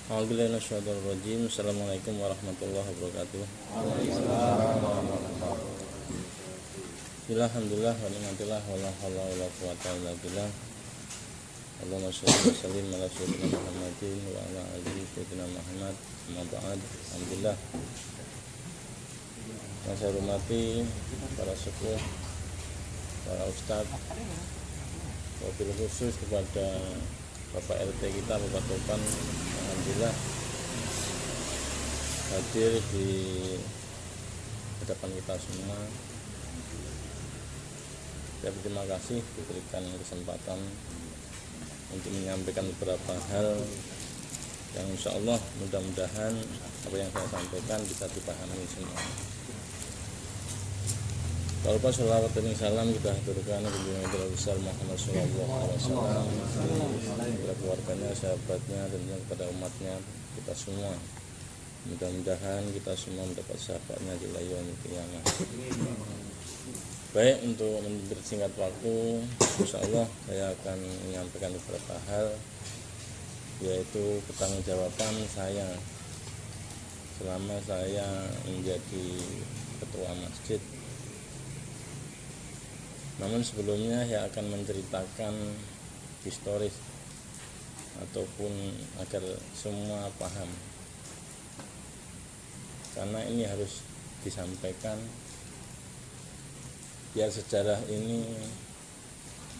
Assalamualaikum warahmatullahi wabarakatuh. Alhamdulillah wa ni'matillah wa la haula wa la quwwata illa billah. Allahumma shalli wa sallim ala sayyidina Muhammadin wa ala alihi sayyidina Muhammad. Amma ba'd. Alhamdulillah. Yang saya hormati para sepuh, para ustadz, wabil khusus kepada Bapak RT kita, Bapak Topan, alhamdulillah hadir di hadapan kita semua. Saya berterima kasih diberikan kesempatan untuk menyampaikan beberapa hal yang insya Allah mudah-mudahan apa yang saya sampaikan bisa dipahami semua. Kalau pas sholawat dan salam kita haturkan kepada besar Muhammad Sallallahu Alaihi Wasallam, kepada keluarganya, sahabatnya, dan kepada umatnya kita semua. Mudah-mudahan kita semua mendapat syafaatnya di yaumil qiyamah. Baik, untuk mempersingkat waktu, insya Allah saya akan menyampaikan beberapa hal, yaitu pertanggungjawaban saya selama saya menjadi ketua masjid. Namun sebelumnya saya akan menceritakan historis ataupun agar semua paham, karena ini harus disampaikan biar sejarah ini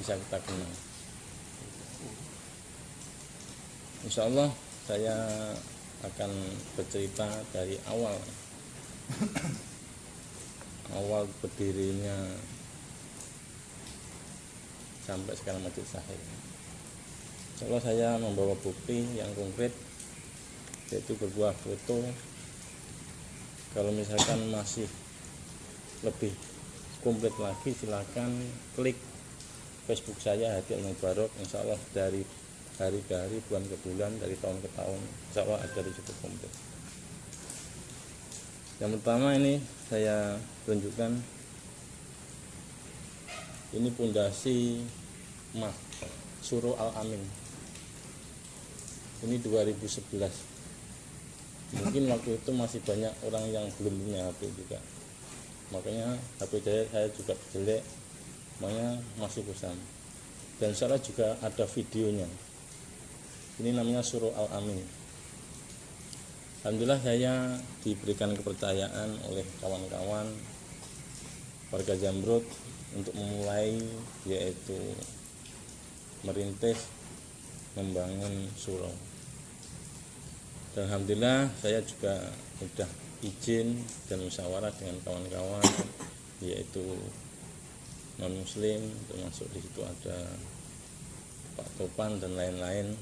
bisa kita kenal. Insya Allah saya akan bercerita dari awal berdirinya sampai sekarang Masjid Sahih. Kalau saya membawa bukti yang konkret, yaitu berupa foto. Kalau misalkan masih lebih komplit lagi, silakan klik Facebook saya Hadi Al-Mubarok. Insya Allah dari hari ke hari, bulan ke bulan, dari tahun ke tahun, insya Allah ada cukup komplit. Yang pertama ini saya tunjukkan. Ini pondasi Surau Al-Amin. Ini 2011. Mungkin waktu itu masih banyak orang yang belum punya HP juga. Makanya HP saya juga jelek, makanya masih kusam. Dan saya juga ada videonya. Ini namanya Surau Al-Amin. Alhamdulillah saya diberikan kepercayaan oleh kawan-kawan warga Zamrud untuk memulai, yaitu merintis membangun surau. Dan alhamdulillah saya juga sudah izin dan musyawarah dengan kawan-kawan, yaitu non muslim, termasuk di situ ada Pak Topan dan lain-lain,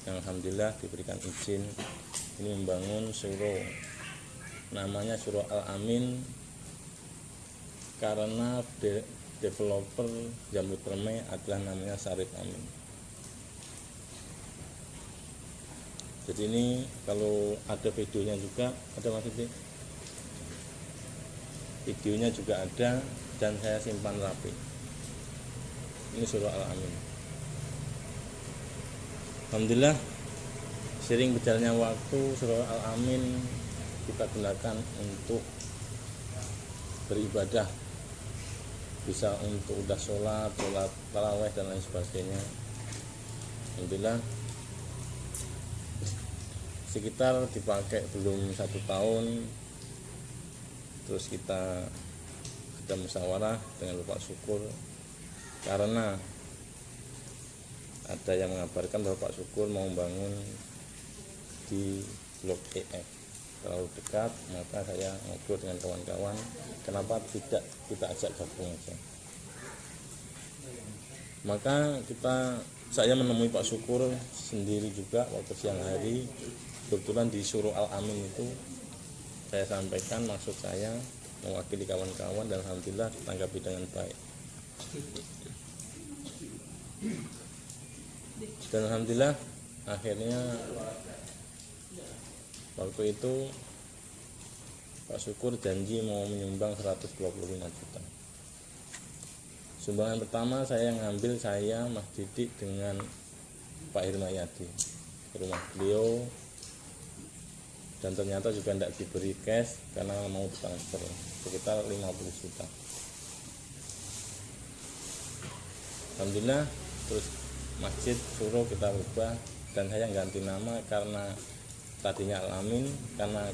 yang alhamdulillah diberikan izin ini membangun surau. Namanya Surau Al-Amin karena developer Jamrud Permai adalah namanya Syarif Amin. Jadi ini kalau ada videonya juga ada, maksudnya videonya juga ada dan saya simpan rapi. Ini Surau Al-Amin. Alhamdulillah sering berjalannya waktu, Surau Al-Amin kita gunakan untuk beribadah, bisa untuk udah sholat taraweh dan lain sebagainya. Alhamdulillah sekitar dipakai belum 1 tahun, terus kita musyawarah dengan Bapak Syukur, karena ada yang mengabarkan bahwa Pak Syukur mau membangun di Blok EF terlalu dekat, maka saya ngobrol dengan kawan-kawan, kenapa tidak kita ajak gabung aja. Maka saya menemui Pak Syukur sendiri juga waktu siang hari, kebetulan di Surau Al-Amin itu saya sampaikan maksud saya mewakili kawan-kawan, dan alhamdulillah ditanggapi dengan baik. Dan alhamdulillah akhirnya waktu itu Pak Syukur janji mau menyumbang 125 juta. Sumbangan pertama saya ngambil, saya Mas Didik dengan Pak Hirmayadi. ke rumah beliau, dan ternyata juga tidak diberi cash karena mau transfer sekitar 50 juta. Alhamdulillah, terus masjid suruh kita ubah, dan saya ganti nama karena tadinya Al-Amin, karena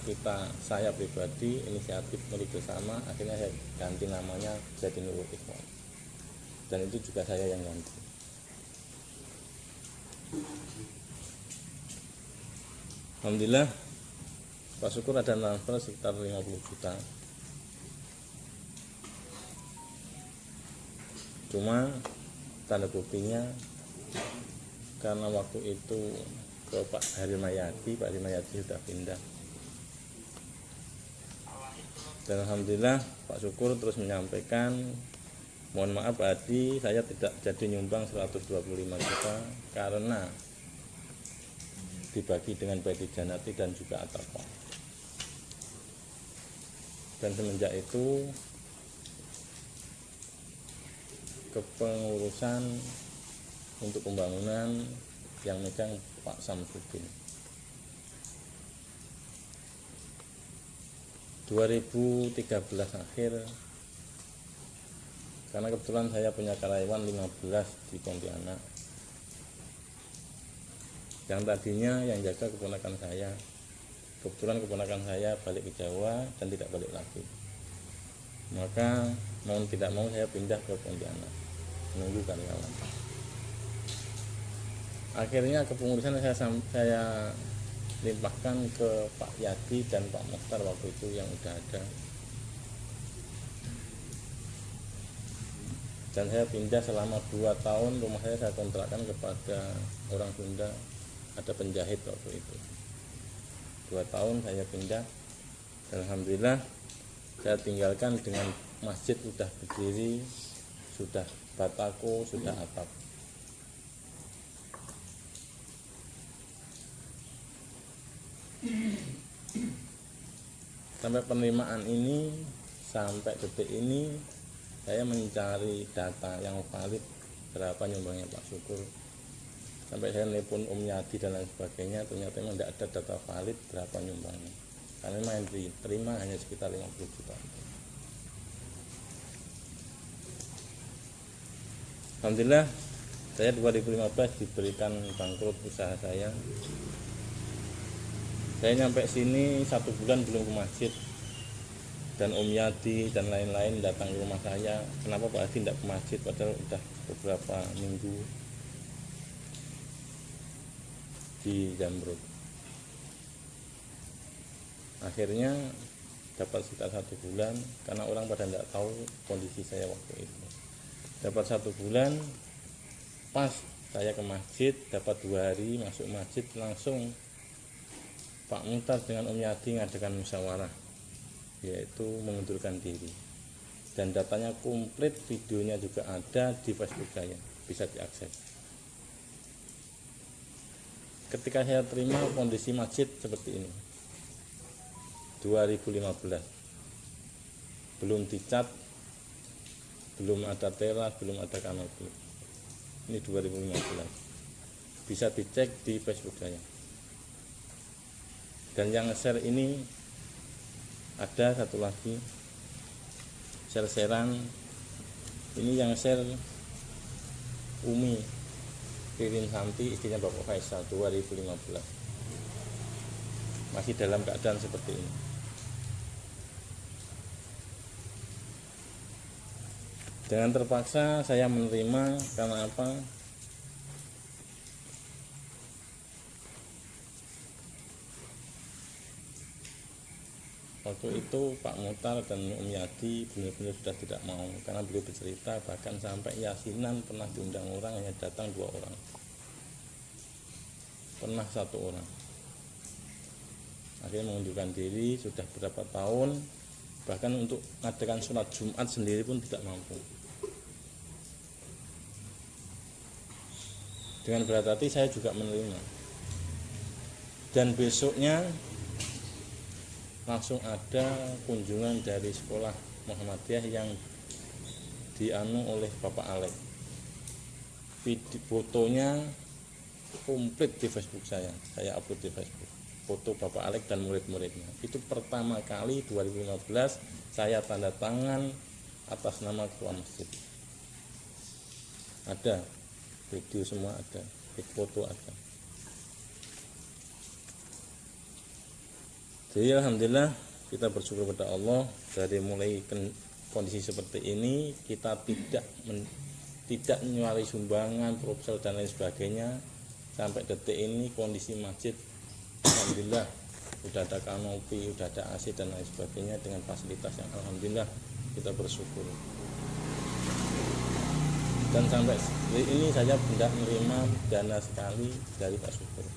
saya pribadi inisiatif milik bersama, akhirnya saya ganti namanya jadi Nurul Ikhwan, dan itu juga saya yang ganti. Alhamdulillah, Pak Syukur ada transfer sekitar 50 juta. Cuma tanda buktinya, karena waktu itu ke Pak Harimayadi sudah pindah. Dan alhamdulillah Pak Syukur terus menyampaikan, mohon maaf Pak Hadi, saya tidak jadi nyumbang 125 juta karena dibagi dengan Baiti Janati dan juga Ataqa. Dan semenjak itu kepengurusan untuk pembangunan yang megang Pak Samsudin. 2013 akhir, karena kebetulan saya punya karyawan 15 di Pontianak, yang tadinya yang jaga keponakan saya. Kebetulan keponakan saya balik ke Jawa dan tidak balik lagi, maka mau tidak mau saya pindah ke Pontianak menunggu karyawan. Akhirnya kepengurusan saya limpahkan ke Pak Yadi dan Pak Mokhtar waktu itu yang udah ada, dan saya pindah selama 2 tahun. Rumah saya kontrakkan kepada orang Sunda, ada penjahit waktu itu. 2 tahun saya pindah, dan alhamdulillah saya tinggalkan dengan masjid sudah berdiri, sudah batako, sudah atap. Sampai penerimaan ini, sampai detik ini saya mencari data yang valid berapa nyumbangnya Pak Syukur. Sampai saya nelpon Om Yadi dan lain sebagainya, ternyata memang tidak ada data valid berapa nyumbangnya, karena memang yang diterima hanya sekitar 50 juta. Alhamdulillah, saya 2015 diberikan bangkrut usaha saya. Saya nyampe sini 1 bulan belum ke masjid, dan Om Yadi dan lain-lain datang ke rumah saya, kenapa Pak Hadi tidak ke masjid, padahal udah beberapa minggu di Zamrud. Akhirnya dapat sekitar 1 bulan, karena orang pada tidak tahu kondisi saya waktu itu. Dapat 1 bulan, pas saya ke masjid, dapat 2 hari masuk masjid, langsung Pak Muhtar dengan Om Yadi ngadakan musyawarah, yaitu mengundurkan diri. Dan datanya komplit, videonya juga ada di Facebook saya, bisa diakses. Ketika saya terima, kondisi masjid seperti ini. 2015, belum dicat, belum ada teras, belum ada kanopi. Ini 2015, bisa dicek di Facebook saya. Dan yang share ini ada satu lagi, share-sharean ini yang share Umi Ririn Santi, istrinya Bapak Faisal, 2015. Masih dalam keadaan seperti ini. Dengan terpaksa saya menerima, karena apa? Waktu itu Pak Muhtar dan Om Yadi benar-benar sudah tidak mau, karena beliau bercerita bahkan sampai yasinan pernah diundang orang, hanya datang 2 orang, pernah 1 orang. Akhirnya mengundurkan diri, sudah berapa tahun, bahkan untuk mengadakan sholat Jumat sendiri pun tidak mampu. Dengan berat hati saya juga menerima, dan besoknya langsung ada kunjungan dari sekolah Muhammadiyah yang dianu oleh Bapak Alek. Fotonya komplit di Facebook saya upload di Facebook foto Bapak Alex dan murid-muridnya. Itu pertama kali 2015 saya tanda tangan atas nama ketua masjid. Ada video semua, ada foto ada. Jadi alhamdulillah kita bersyukur kepada Allah, dari mulai kondisi seperti ini kita tidak menyuari sumbangan, proposal dan lain sebagainya. Sampai detik ini kondisi masjid alhamdulillah sudah ada kanopi, sudah ada AC dan lain sebagainya dengan fasilitas yang alhamdulillah kita bersyukur. Dan sampai ini saya tidak menerima dana sekali dari Pak Syukur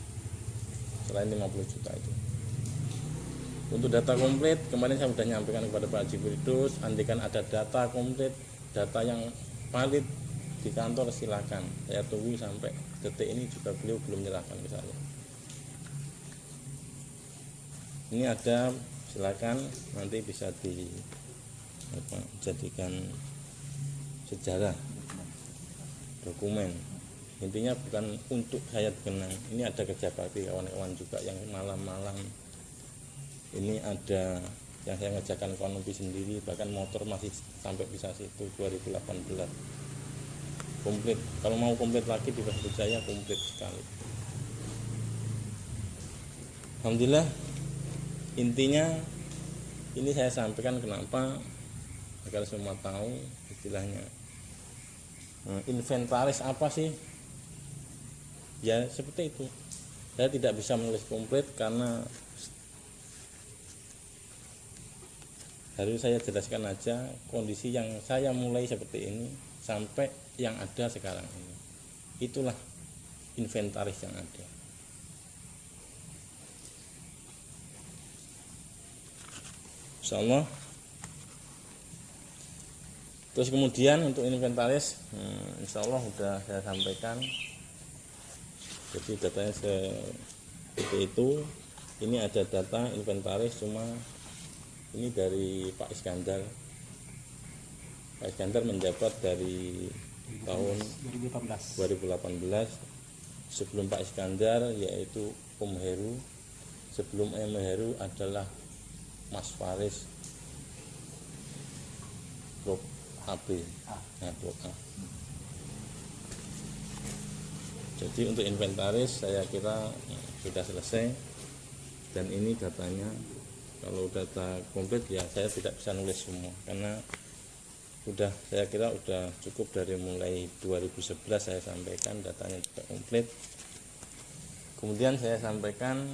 selain 50 juta itu. Untuk data komplit kemarin saya sudah nyampaikan kepada Pak Haji Firdaus, andaikan ada data komplit, data yang valid di kantor silakan. Saya tunggu sampai detik ini juga beliau belum menyerahkan ke saya. Ini ada, silakan nanti bisa dijadikan sejarah dokumen. Intinya bukan untuk saya dikenang. Ini ada kerja bakti kawan-kawan juga yang malam-malam. Ini ada yang saya ngerjakan ekonomi sendiri, bahkan motor masih sampai bisa situ 2018 komplit. Kalau mau komplit lagi di Facebook saya komplit sekali. Alhamdulillah, intinya ini saya sampaikan kenapa, agar semua tahu istilahnya inventaris apa sih ya, seperti itu. Saya tidak bisa menulis komplit karena harus saya jelaskan aja kondisi yang saya mulai seperti ini sampai yang ada sekarang ini. Itulah inventaris yang ada. Insyaallah. Terus kemudian untuk inventaris insyaallah sudah saya sampaikan. Jadi datanya seperti itu. Ini ada data inventaris, cuma ini dari Pak Iskandar. Pak Iskandar menjabat dari tahun 2018. Sebelum Pak Iskandar yaitu Om Heru. Sebelum Om Heru adalah Mas Faris, Blok HB, Blok A. Jadi untuk inventaris saya kira sudah selesai, dan ini datanya. Kalau data komplit ya saya tidak bisa nulis semua karena saya kira sudah cukup dari mulai 2011 saya sampaikan datanya juga komplit. Kemudian saya sampaikan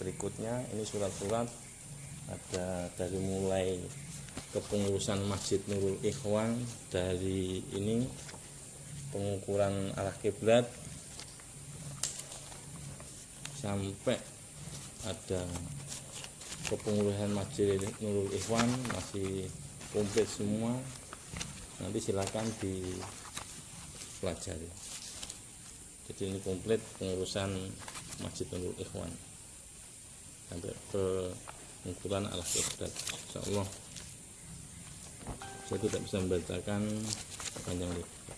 berikutnya, ini surat-surat ada dari mulai kepengurusan Masjid Nurul Ikhwan, dari ini pengukuran arah kiblat sampai ada kepengurusan Masjid Nurul Ikhwan masih komplit semua. Nanti silakan dipelajari. Jadi ini komplit pengurusan Masjid Nurul Ikhwan sampai ke pengukuran arah kiblat. Insyaallah saya tidak bisa membacakan panjang lebar.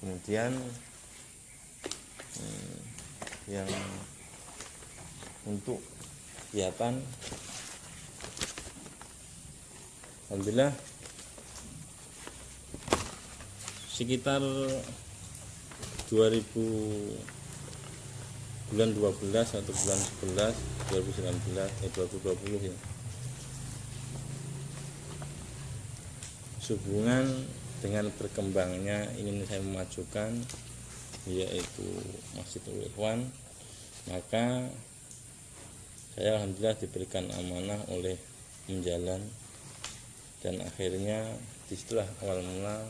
Kemudian yang untuk kegiatan alhamdulillah sekitar 2000 bulan 12 atau bulan 11 2020 ya, sehubungan dengan berkembangnya ingin saya memajukan yaitu Masjid Nurul Ikhwan, maka saya alhamdulillah diberikan amanah oleh menjalan, dan akhirnya disitulah awal mula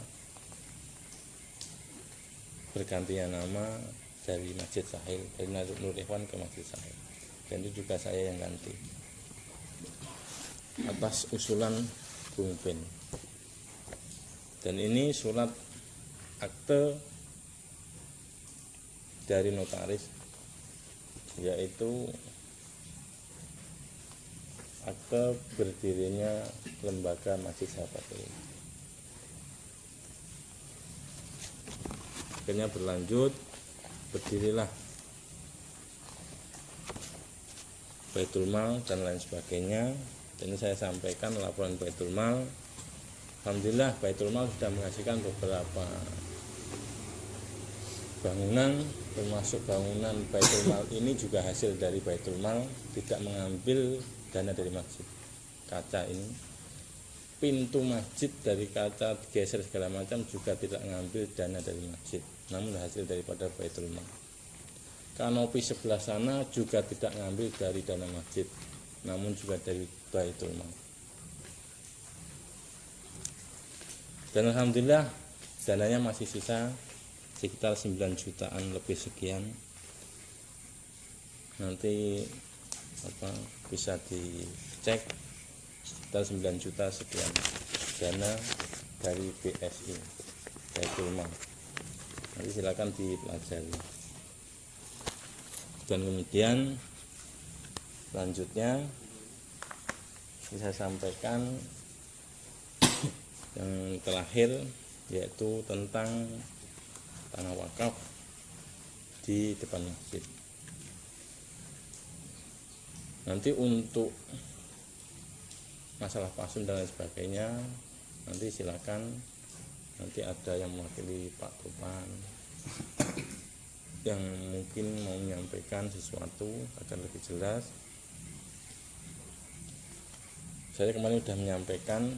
bergantinya nama dari Masjid Sahil, dari Nurul Ikhwan ke Masjid Sahil, dan itu juga saya yang ganti atas usulan Bung Ben. Dan ini surat akte dari notaris, yaitu akte berdirinya lembaga Masjid Sahabat ini. Akhirnya berlanjut berdirilah Baitul Mal dan lain sebagainya. Ini saya sampaikan laporan Baitul Mal. Alhamdulillah Baitul Mal sudah menghasilkan beberapa bangunan, termasuk bangunan Baitul Mal ini juga hasil dari Baitul Mal, tidak mengambil dana dari masjid. Kaca ini, pintu masjid dari kaca geser segala macam juga tidak mengambil dana dari masjid, namun hasil daripada Baitul Mal. Kanopi sebelah sana juga tidak mengambil dari dana masjid, namun juga dari Baitul Mal. Dan alhamdulillah dananya masih sisa sekitar 9 jutaan lebih sekian. Nanti bisa dicek sekitar 9 juta sekian dana dari BSI Baitul Mal. Nanti silakan dipelajari. Dan kemudian selanjutnya bisa sampaikan yang terakhir, yaitu tentang tanah wakaf di depan masjid. Nanti untuk masalah pasum dan lain sebagainya, nanti silakan, nanti ada yang mewakili Pak Topan yang mungkin mau menyampaikan sesuatu agar lebih jelas. Saya kemarin sudah menyampaikan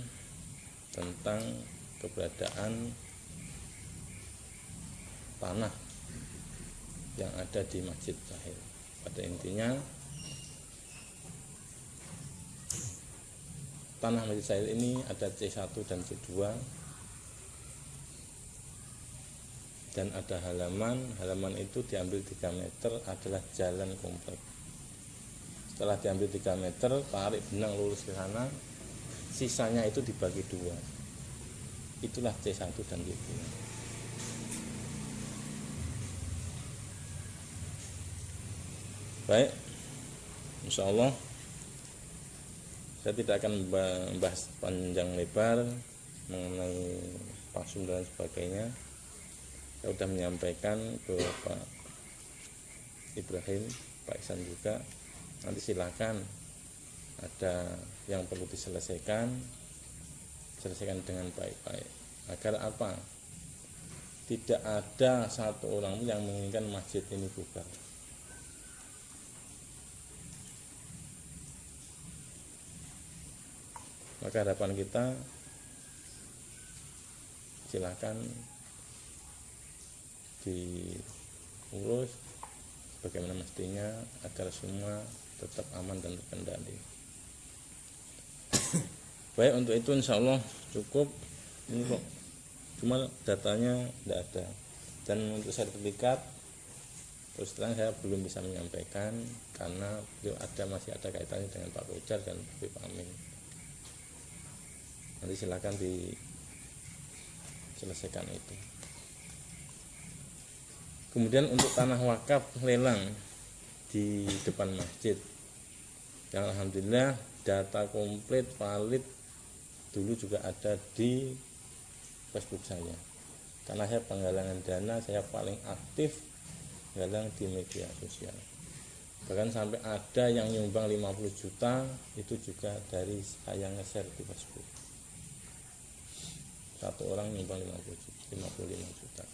tentang keberadaan tanah yang ada di Masjid Zahir. Pada intinya tanah Masjid Zahir ini ada C1 dan C2, dan ada halaman itu diambil 3 meter adalah jalan komplek. Setelah diambil 3 meter, tarik benang lurus ke sana, sisanya itu dibagi 2, itulah C1 dan C2. Baik, insya Allah saya tidak akan membahas panjang lebar mengenai pasum dan sebagainya. Saya sudah menyampaikan ke Pak Ibrahim, Pak Ihsan juga. Nanti silakan, ada yang perlu diselesaikan dengan baik-baik, agar apa? Tidak ada satu orang yang menginginkan masjid ini bubar. Maka harapan kita, silakan diurus bagaimana mestinya agar semua tetap aman dan terkendali. Baik, untuk itu insya Allah cukup. Ini kok cuma datanya tidak ada, dan untuk sertifikat terus terang saya belum bisa menyampaikan karena masih ada kaitannya dengan Pak Kojar dan Pak Amin. Nanti silakan diselesaikan itu. Kemudian untuk tanah wakaf lelang di depan masjid, yang alhamdulillah data komplit valid dulu juga ada di Facebook saya. Karena saya penggalangan dana, saya paling aktif galang di media sosial. Bahkan sampai ada yang nyumbang 50 juta, itu juga dari saya nge-share di Facebook. Satu orang nyumbang 55 juta.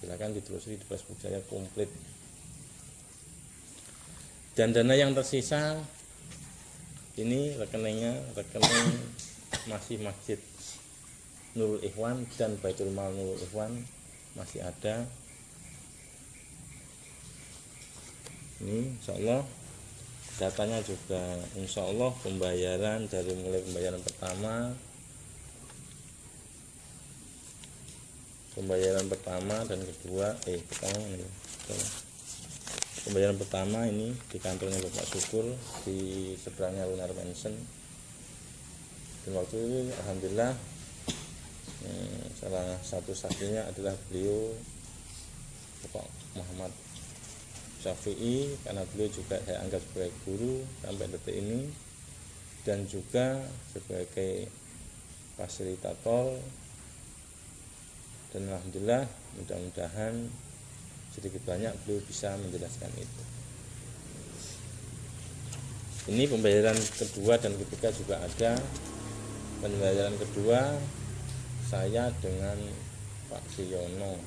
Silakan ditelusuri di Facebook saya komplit. Dan dana yang tersisa ini rekening masih Masjid Nurul Ikhwan dan Baitul Mal Nurul Ikhwan masih ada. Ini insya Allah datanya juga, insya Allah pembayaran dari mulai pembayaran pertama dan kedua pembayaran pertama ini di kantornya Bapak Syukur di seberangnya Lunar Mansion. Dan waktu itu alhamdulillah salah satu saksinya adalah beliau Bapak Muhammad Syafi'i, karena beliau juga saya anggap sebagai guru sampai detik ini, dan juga sebagai fasilitator. Dan alhamdulillah mudah-mudahan sedikit banyak beliau bisa menjelaskan itu. Ini pembayaran kedua dan ketiga juga ada. Pembayaran kedua saya dengan Pak Siono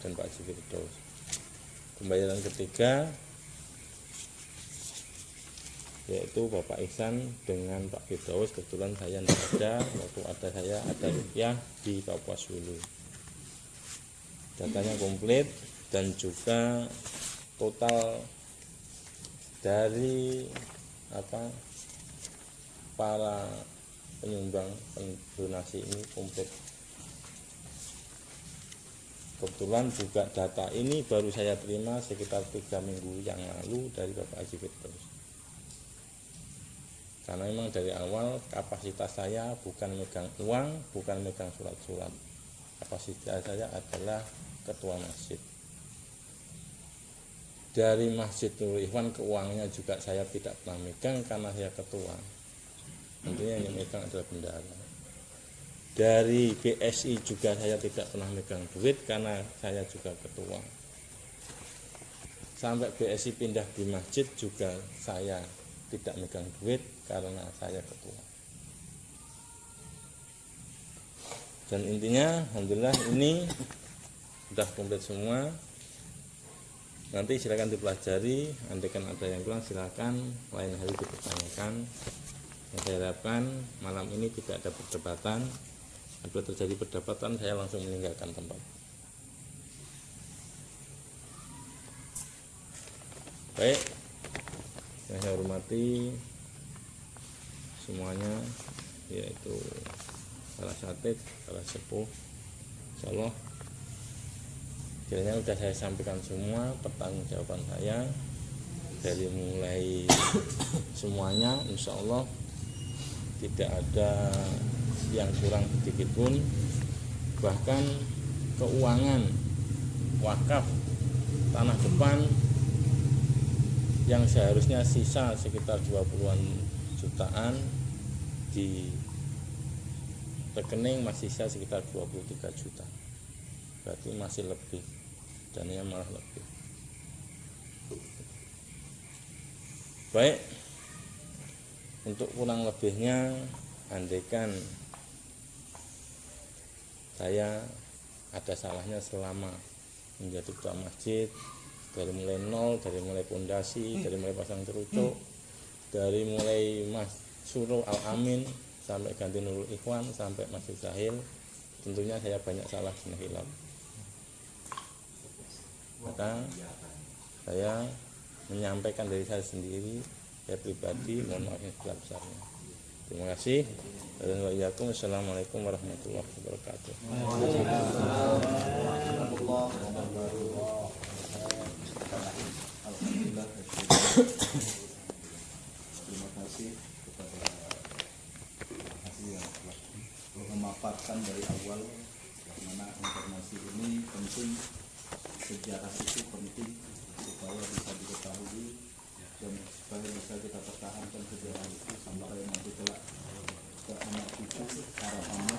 dan Pak Firdaus. Pembayaran ketiga yaitu Bapak Ihsan dengan Pak Firdaus. Kebetulan saya tidak ada, waktu ada saya ada rupiah di Papua Sulu. Datanya komplit dan juga total dari para penyumbang donasi ini komplit. Kebetulan juga data ini baru saya terima sekitar 3 minggu yang lalu dari Bapak Haji Firdaus. Karena memang dari awal kapasitas saya bukan megang uang, bukan megang surat-surat. Kapasitas saya adalah ketua masjid. Dari Masjid Nurul Ikhwan keuangannya juga saya tidak pernah megang karena saya ketua. Tentunya yang megang adalah bendahara. Dari BSI juga saya tidak pernah megang duit karena saya juga ketua. Sampai BSI pindah di masjid juga saya tidak megang duit karena saya ketua. Dan intinya alhamdulillah ini sudah komplit semua. Nanti silakan dipelajari, andaikan ada yang kurang silakan lain hari dipertanyakan. Yang saya harapkan malam ini tidak ada perdebatan. Apabila terjadi perdebatan saya langsung meninggalkan tempat. Baik, yang saya hormati semuanya, yaitu para satid, para sepuh, insyaallah kiranya sudah saya sampaikan semua pertanggungjawaban saya dari mulai semuanya, insya Allah tidak ada yang kurang sedikit pun. Bahkan keuangan wakaf tanah depan yang seharusnya sisa sekitar 20-an jutaan di rekening masih sisa sekitar 23 juta, berarti masih lebih, dananya malah lebih. Baik, untuk kurang lebihnya andaikan saya ada salahnya selama menjadi ketua masjid, dari mulai nol, dari mulai pondasi, dari mulai pasang cerucuk, dari mulai Mas Suruh Al-Amin sampai ganti Nurul Ikhwan sampai Masjid Zahil, tentunya saya banyak salah dan hilaf. Maka saya menyampaikan dari saya sendiri, saya pribadi, mohon maaf yang sebesar-besarnya. Terima kasih. Assalamualaikum warahmatullahi wabarakatuh. Alhamdulillah. Terima kasih kepada yang telah memaparkan dari awal bagaimana informasi ini penting, sejarah itu penting supaya bisa diketahui dan supaya bisa kita pertahankan sejarah itu sampai nanti kelak ke anak cucu harapannya,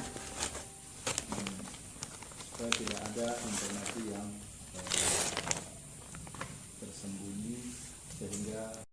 supaya tidak ada informasi yang tersembunyi sehingga